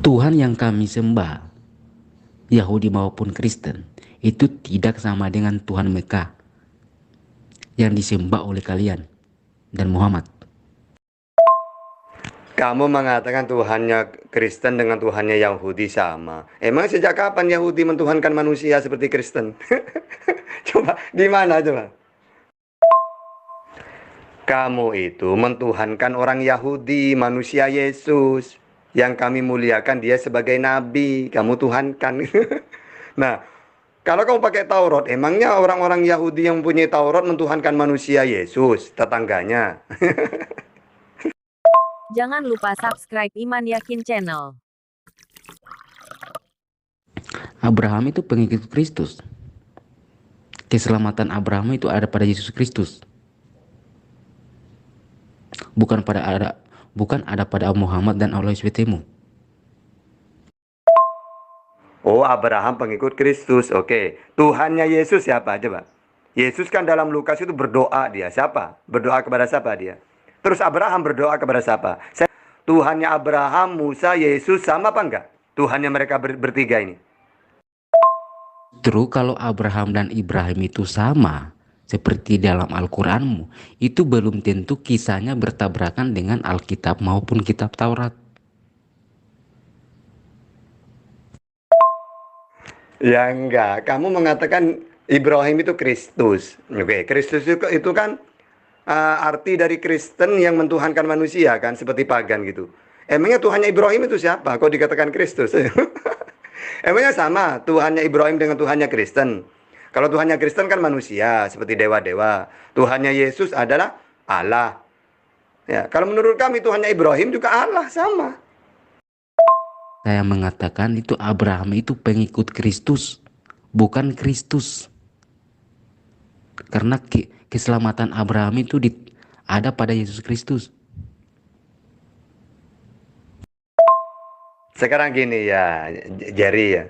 Tuhan yang kami sembah, Yahudi maupun Kristen, itu tidak sama dengan Tuhan Mekah yang disembah oleh kalian dan Muhammad. Kamu mengatakan Tuhannya Kristen dengan Tuhannya Yahudi sama. Emang sejak kapan Yahudi mentuhankan manusia seperti Kristen? Coba, di mana coba? Kamu itu mentuhankan orang Yahudi, manusia Yesus. Yang kami muliakan dia sebagai nabi, kamu tuhankan. Nah, kalau kamu pakai Taurat, emangnya orang-orang Yahudi yang punya Taurat mentuhankan manusia Yesus, tetangganya? Jangan lupa subscribe Iman Yakin Channel. Abraham itu pengikut Kristus. Keselamatan Abraham itu ada pada Yesus Kristus. Bukan ada pada Muhammad dan Allah SWT-mu. Oh, Abraham pengikut Kristus. Oke. Tuhannya Yesus siapa? Coba. Yesus kan dalam Lukas itu berdoa dia. Siapa? Berdoa kepada siapa dia? Terus Abraham berdoa kepada siapa? Tuhannya Abraham, Musa, Yesus sama apa enggak? Tuhannya mereka bertiga ini. Terus kalau Abraham dan Ibrahim itu sama, seperti dalam Al-Quranmu, itu belum tentu kisahnya bertabrakan dengan Alkitab maupun kitab Taurat. Ya enggak. Kamu mengatakan Ibrahim itu Kristus. Oke, Kristus itu kan arti dari Kristen yang mentuhankan manusia kan, seperti pagan gitu. Emangnya Tuhannya Ibrahim itu siapa? Kok dikatakan Kristus? Emangnya sama Tuhannya Ibrahim dengan Tuhannya Kristen? Kalau Tuhannya Kristen kan manusia, seperti dewa-dewa. Tuhannya Yesus adalah Allah. Ya, kalau menurut kami Tuhannya Ibrahim juga Allah, sama. Saya mengatakan itu Abraham itu pengikut Kristus, bukan Kristus. Karena keselamatan Abraham itu ada pada Yesus Kristus. Sekarang gini ya, Jerry ya.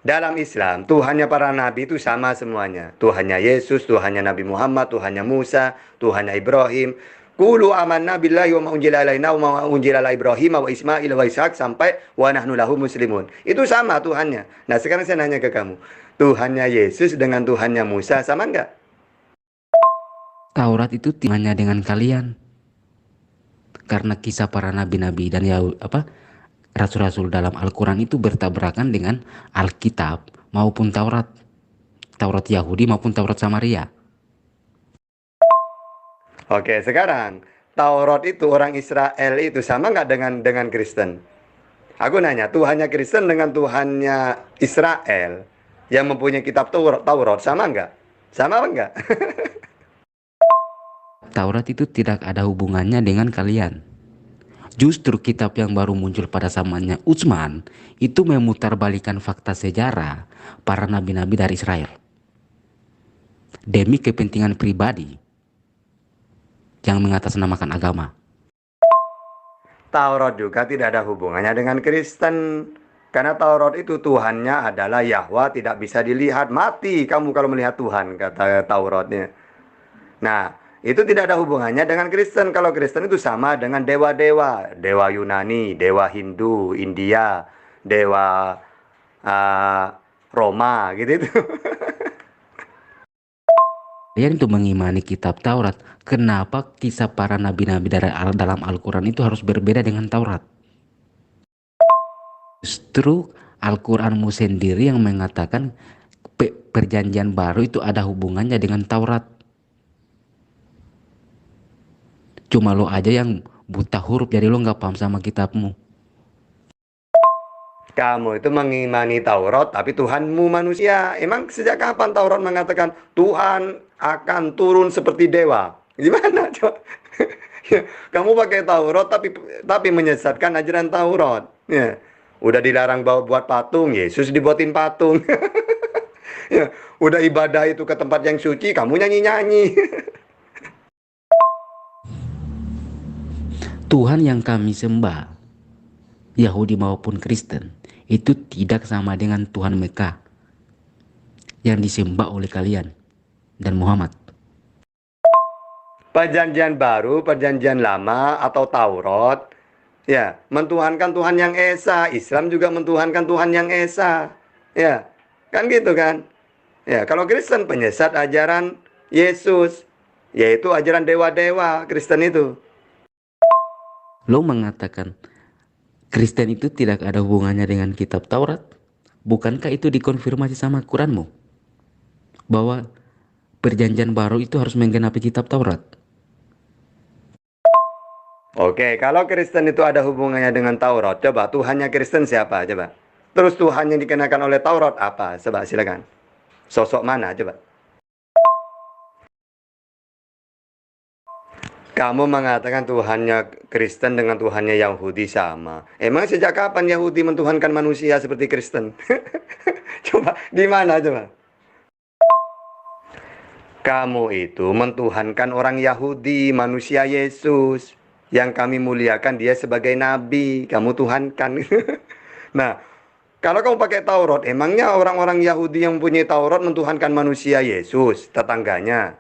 Dalam Islam, Tuhannya para nabi itu sama semuanya. Tuhannya Yesus, Tuhannya Nabi Muhammad, Tuhannya Musa, Tuhannya Ibrahim. Qulu amanna billahi wa ma unzila alaina wa ma unzila ala Ibrahim wa Ismail wa Ishaq sampai wa nahnu lahu muslimun. Itu sama Tuhannya. Nah, sekarang saya nanya ke kamu. Tuhannya Yesus dengan Tuhannya Musa sama enggak? Taurat itu hanya dengan kalian. Karena kisah para nabi-nabi dan rasul-rasul dalam Al-Quran itu bertabrakan dengan Alkitab maupun Taurat. Taurat Yahudi maupun Taurat Samaria. Oke, sekarang Taurat itu orang Israel itu sama nggak dengan Kristen? Aku nanya, Tuhannya Kristen dengan Tuhannya Israel yang mempunyai kitab Taurat sama nggak? Sama apa nggak? Taurat itu tidak ada hubungannya dengan kalian. Justru kitab yang baru muncul pada zamannya Utsman itu memutarbalikan fakta sejarah para nabi-nabi dari Israel demi kepentingan pribadi yang mengatasnamakan agama. Taurat juga tidak ada hubungannya dengan Kristen. Karena Taurat itu Tuhannya adalah Yahwa, tidak bisa dilihat. Mati kamu kalau melihat Tuhan, kata Tauratnya. Nah, itu tidak ada hubungannya dengan Kristen. Kalau Kristen itu sama dengan dewa-dewa. Dewa Yunani, dewa Hindu, India, dewa Roma, gitu. Kalian itu mengimani kitab Taurat, kenapa kisah para nabi-nabi dalam Al-Quran itu harus berbeda dengan Taurat? Justru Al-Quranmu sendiri yang mengatakan perjanjian baru itu ada hubungannya dengan Taurat. Cuma lo aja yang buta huruf, jadi lo nggak paham sama kitabmu. Kamu itu mengimani Taurat, tapi Tuhanmu manusia. Emang sejak kapan Taurat mengatakan Tuhan akan turun seperti dewa? Gimana coba? Ya, kamu pakai Taurat tapi menyesatkan ajaran Taurat. Ya, udah dilarang buat patung, Yesus dibuatin patung. Ya, udah ibadah itu ke tempat yang suci, kamu nyanyi-nyanyi. Tuhan yang kami sembah, Yahudi maupun Kristen, itu tidak sama dengan Tuhan Mekah yang disembah oleh kalian dan Muhammad. Perjanjian baru, perjanjian lama atau Taurat Ya, mentuhankan Tuhan yang esa. Islam juga mentuhankan Tuhan yang esa. Ya, kan gitu kan? Ya, kalau Kristen penyesat ajaran Yesus, yaitu ajaran dewa-dewa Kristen itu. Lo mengatakan Kristen itu tidak ada hubungannya dengan kitab Taurat. Bukankah itu dikonfirmasi sama Quranmu? Bahwa perjanjian baru itu harus menggenapi kitab Taurat. Oke, kalau Kristen itu ada hubungannya dengan Taurat, coba Tuhannya Kristen siapa? Coba. Terus Tuhan yang dikenakan oleh Taurat apa? Coba silakan. Sosok mana? Coba. Kamu mengatakan Tuhannya Kristen dengan Tuhannya Yahudi sama. Emang sejak kapan Yahudi mentuhankan manusia seperti Kristen? Coba, di mana coba? Kamu itu mentuhankan orang Yahudi, manusia Yesus. Yang kami muliakan dia sebagai nabi. Kamu tuhankan. Nah, kalau kamu pakai Taurat, emangnya orang-orang Yahudi yang punya Taurat mentuhankan manusia Yesus, tetangganya?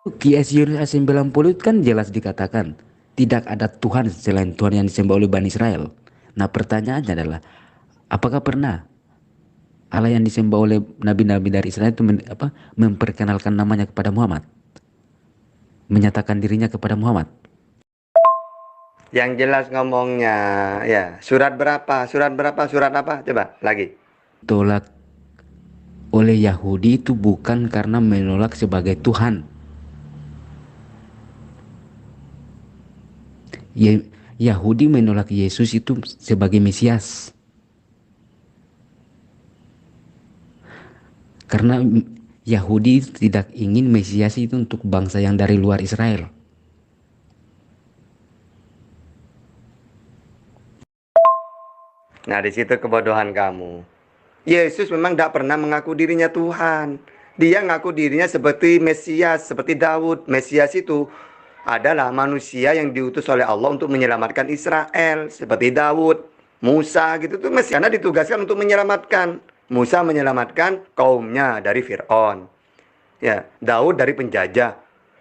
QS Yunus 90 itu kan jelas dikatakan tidak ada Tuhan selain Tuhan yang disembah oleh Bani Israel. Nah pertanyaannya adalah apakah pernah Allah yang disembah oleh nabi-nabi dari Israel itu memperkenalkan namanya kepada Muhammad, menyatakan dirinya kepada Muhammad? Yang jelas ngomongnya, ya surat berapa? Surat berapa? Surat apa? Coba lagi. Tolak oleh Yahudi itu bukan karena menolak sebagai Tuhan. Yahudi menolak Yesus itu sebagai Mesias. Karena Yahudi tidak ingin Mesias itu untuk bangsa yang dari luar Israel. Nah, di situ kebodohan kamu. Yesus memang tidak pernah mengaku dirinya Tuhan. Dia ngaku dirinya seperti Mesias, seperti Daud. Mesias itu adalah manusia yang diutus oleh Allah untuk menyelamatkan Israel, seperti Daud, Musa gitu tuh Mesias karena ditugaskan untuk menyelamatkan. Musa menyelamatkan kaumnya dari Fir'aun. Ya, Daud dari penjajah.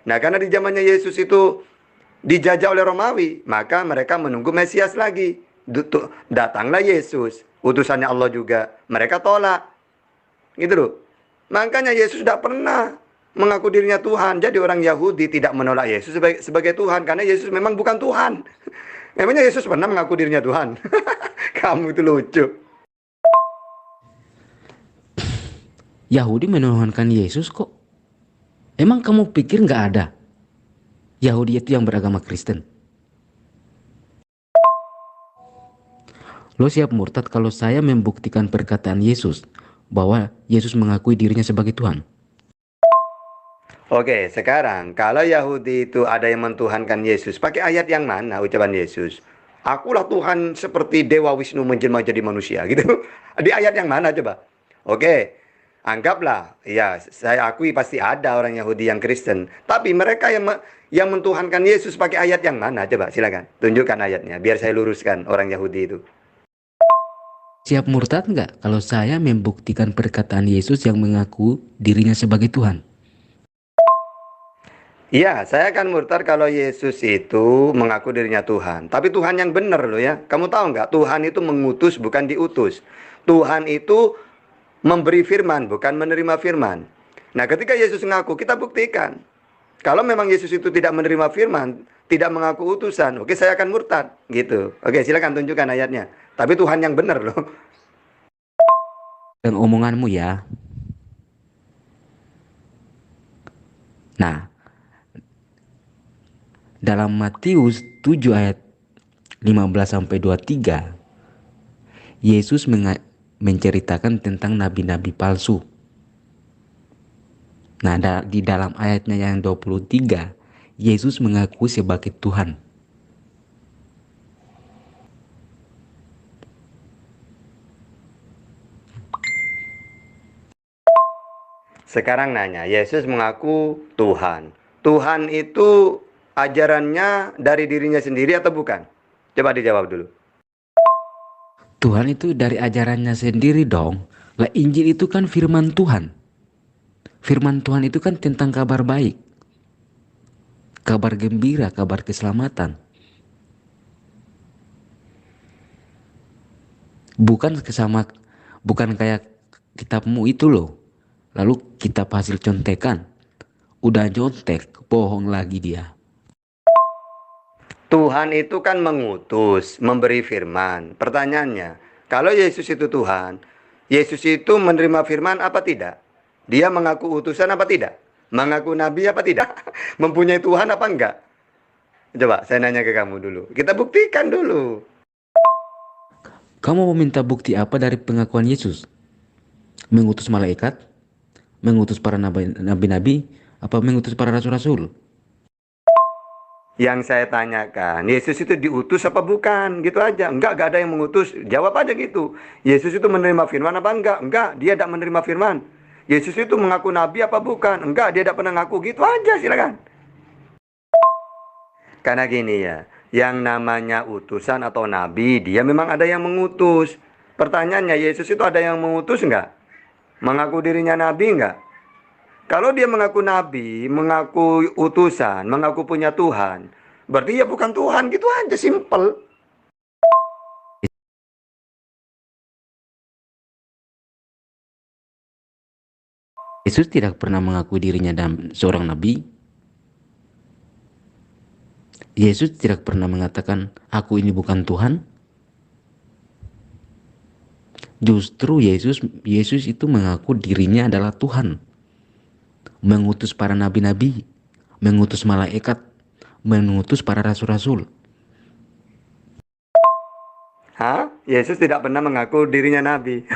Nah, karena di zamannya Yesus itu dijajah oleh Romawi, maka mereka menunggu Mesias lagi. Datanglah Yesus, utusannya Allah juga. Mereka tolak. Gitu loh. Makanya Yesus tidak pernah mengaku dirinya Tuhan. Jadi orang Yahudi tidak menolak Yesus sebagai Tuhan karena Yesus memang bukan Tuhan. Memangnya Yesus pernah mengaku dirinya Tuhan? Kamu itu lucu. Yahudi menuhankan Yesus kok. Emang kamu pikir nggak ada Yahudi itu yang beragama Kristen? Lo siap murtad kalau saya membuktikan perkataan Yesus bahwa Yesus mengakui dirinya sebagai Tuhan? Oke, sekarang kalau Yahudi itu ada yang mentuhankan Yesus, pakai ayat yang mana ucapan Yesus? Akulah Tuhan seperti Dewa Wisnu menjelma jadi manusia gitu. Di ayat yang mana coba? Oke, anggaplah, ya saya akui pasti ada orang Yahudi yang Kristen. Tapi mereka yang mentuhankan Yesus pakai ayat yang mana? Coba silakan, tunjukkan ayatnya, biar saya luruskan orang Yahudi itu. Siap murtad nggak kalau saya membuktikan perkataan Yesus yang mengaku dirinya sebagai Tuhan? Iya, saya akan murtad kalau Yesus itu mengaku dirinya Tuhan. Tapi Tuhan yang benar loh ya. Kamu tahu nggak? Tuhan itu mengutus bukan diutus. Tuhan itu memberi firman bukan menerima firman. Nah, ketika Yesus mengaku, kita buktikan. Kalau memang Yesus itu tidak menerima firman, tidak mengaku utusan, oke saya akan murtad gitu. Oke, silakan tunjukkan ayatnya. Tapi Tuhan yang benar loh. Dan omonganmu ya. Nah, dalam Matius 7 ayat 15-23, Yesus menceritakan tentang nabi-nabi palsu. Nah, di dalam ayatnya yang 23, Yesus mengaku sebagai Tuhan. Sekarang nanya, Yesus mengaku Tuhan. Tuhan itu ajarannya dari dirinya sendiri atau bukan? Coba dijawab dulu. Tuhan itu dari ajarannya sendiri dong. Lah Injil itu kan firman Tuhan. Firman Tuhan itu kan tentang kabar baik. Kabar gembira, kabar keselamatan. Bukan bukan kayak kitabmu itu loh. Lalu kitab hasil contekan. Udah nyontek, bohong lagi dia. Tuhan itu kan mengutus, memberi firman. Pertanyaannya, kalau Yesus itu Tuhan, Yesus itu menerima firman apa tidak? Dia mengaku utusan apa tidak? Mengaku nabi apa tidak? Mempunyai Tuhan apa enggak? Coba saya nanya ke kamu dulu. Kita buktikan dulu. Kamu mau minta bukti apa dari pengakuan Yesus? Mengutus malaikat? Mengutus para nabi-nabi? Apa mengutus para rasul-rasul? Yang saya tanyakan, Yesus itu diutus apa bukan? Gitu aja. Enggak ada yang mengutus. Jawab aja gitu. Yesus itu menerima firman apa enggak? Enggak, dia tidak menerima firman. Yesus itu mengaku nabi apa bukan? Enggak, dia tidak pernah ngaku. Gitu aja, silakan. Karena gini ya, yang namanya utusan atau nabi, dia memang ada yang mengutus. Pertanyaannya, Yesus itu ada yang mengutus enggak? Mengaku dirinya nabi enggak? Kalau dia mengaku nabi, mengaku utusan, mengaku punya Tuhan, berarti ya bukan Tuhan, gitu aja, simple. Yesus tidak pernah mengaku dirinya seorang nabi. Yesus tidak pernah mengatakan, aku ini bukan Tuhan. Justru Yesus itu mengaku dirinya adalah Tuhan. Mengutus para nabi-nabi, mengutus malaikat, mengutus para rasul-rasul. Hah? Yesus tidak pernah mengaku dirinya nabi.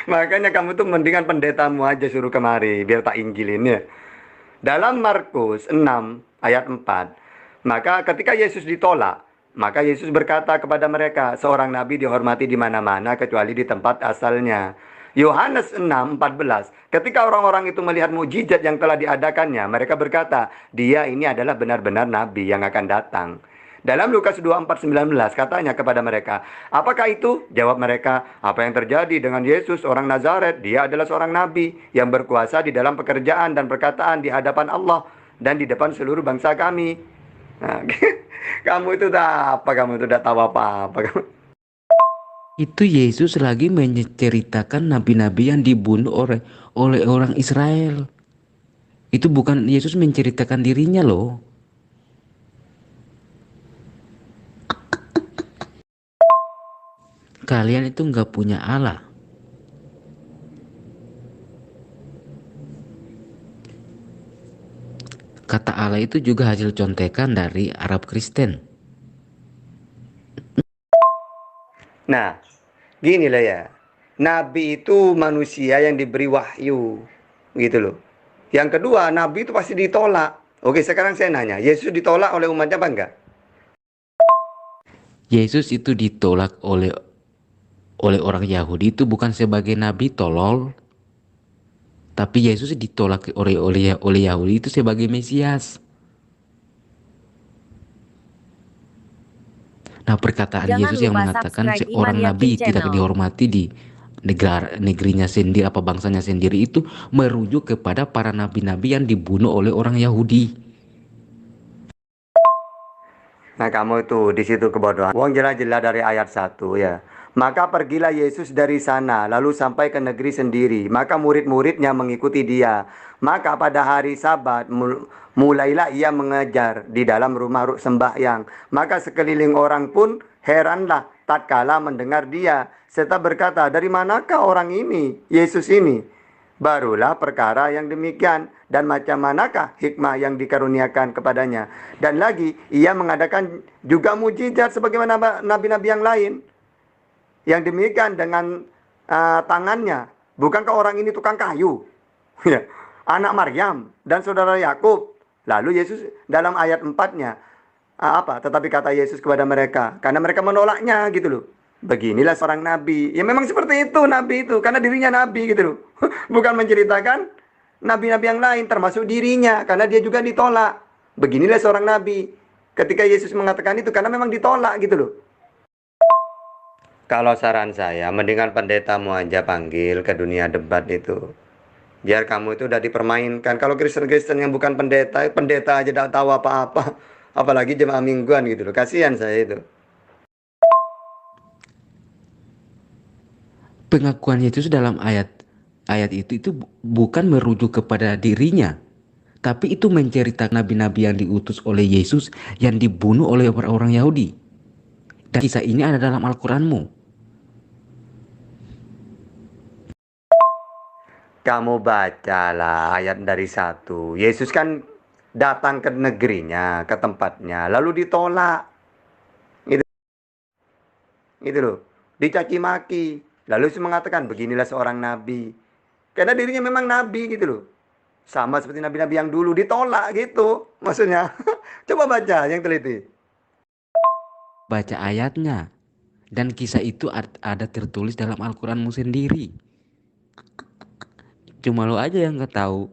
Makanya kamu tuh mendingan pendetamu aja suruh kemari, biar tak injilin ya. Dalam Markus 6 ayat 4, maka ketika Yesus ditolak, maka Yesus berkata kepada mereka, seorang nabi dihormati di mana-mana kecuali di tempat asalnya. Yohanes 6:14, ketika orang-orang itu melihat mukjizat yang telah diadakannya, mereka berkata, dia ini adalah benar-benar nabi yang akan datang. Dalam Lukas 24:19 katanya kepada mereka, apakah itu? Jawab mereka, apa yang terjadi dengan Yesus orang Nazaret? Dia adalah seorang nabi yang berkuasa di dalam pekerjaan dan perkataan di hadapan Allah dan di depan seluruh bangsa kami. Nah, kamu itu tak apa, kamu itu tidak tahu apa-apa. Itu Yesus lagi menceritakan nabi-nabi yang dibunuh oleh orang Israel. Itu bukan Yesus menceritakan dirinya loh. Kalian itu nggak punya Allah. Kata Allah itu juga hasil contekan dari Arab Kristen. Nah, gini lah ya. Nabi itu manusia yang diberi wahyu, gitu loh. Yang kedua, nabi itu pasti ditolak. Oke, sekarang saya nanya, Yesus ditolak oleh umatnya apa enggak? Yesus itu ditolak oleh orang Yahudi itu bukan sebagai nabi tolol, tapi Yesus ditolak oleh Yahudi itu sebagai Mesias. Nah, perkataan Jangan Yesus yang lupa mengatakan subscribe Iman seorang Yakin nabi tidak Channel. dihormati di negerinya sendiri, apa bangsanya sendiri, itu merujuk kepada para nabi-nabi yang dibunuh oleh orang Yahudi. Nah, kamu itu di situ kebodohan. Wong jelas-jelas dari ayat 1 ya. Maka pergilah Yesus dari sana, lalu sampai ke negeri sendiri. Maka murid-muridnya mengikuti dia. Maka pada hari Sabat mulailah ia mengajar di dalam rumah sembahyang. Maka sekeliling orang pun heranlah tatkala mendengar dia, serta berkata, dari manakah orang ini, Yesus ini? Barulah perkara yang demikian, dan macam manakah hikmah yang dikaruniakan kepadanya. Dan lagi, ia mengadakan juga mujizat sebagaimana nabi-nabi yang lain. Yang demikian dengan tangannya. Bukankah orang ini tukang kayu? Anak Maryam dan saudara Yakub. Lalu Yesus dalam ayat 4-nya, tetapi kata Yesus kepada mereka, karena mereka menolaknya gitu loh. Beginilah seorang nabi. Ya memang seperti itu nabi itu, karena dirinya nabi gitu loh. Bukan menceritakan nabi-nabi yang lain termasuk dirinya, karena dia juga ditolak. Beginilah seorang nabi. Ketika Yesus mengatakan itu karena memang ditolak gitu loh. Kalau saran saya, mendingan pendetamu aja panggil ke dunia debat itu. Biar kamu itu udah dipermainkan. Kalau Kristen-Kristen yang bukan pendeta, pendeta aja tidak tahu apa-apa. Apalagi jemaah mingguan gitu loh. Kasihan saya itu. Pengakuan Yesus dalam ayat itu bukan merujuk kepada dirinya, tapi itu menceritakan nabi-nabi yang diutus oleh Yesus yang dibunuh oleh orang-orang Yahudi. Dan kisah ini ada dalam Al-Quranmu. Kamu bacalah ayat dari 1. Yesus kan datang ke negerinya, ke tempatnya, lalu ditolak. Gitu, gitu loh. Dicaci maki. Lalu Yesus mengatakan, beginilah seorang nabi. Karena dirinya memang nabi gitu loh. Sama seperti nabi-nabi yang dulu ditolak gitu. Maksudnya. Coba baca yang teliti. Baca ayatnya. Dan kisah itu ada tertulis dalam Al-Quranmu sendiri. Cuma lo aja yang gak tahu.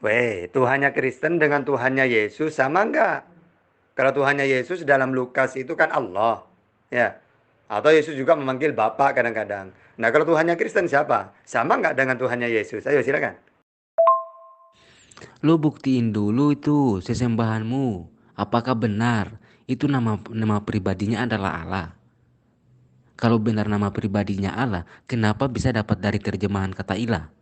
Weh, Tuhannya Kristen dengan Tuhannya Yesus sama enggak? Kalau Tuhannya Yesus dalam Lukas itu kan Allah. Ya. Atau Yesus juga memanggil Bapa kadang-kadang. Nah, kalau Tuhannya Kristen siapa? Sama enggak dengan Tuhannya Yesus? Ayo silakan. Lo buktiin dulu itu sesembahanmu. Apakah benar itu nama pribadinya adalah Allah? Kalau benar nama pribadinya Allah, kenapa bisa dapat dari terjemahan kata ilah?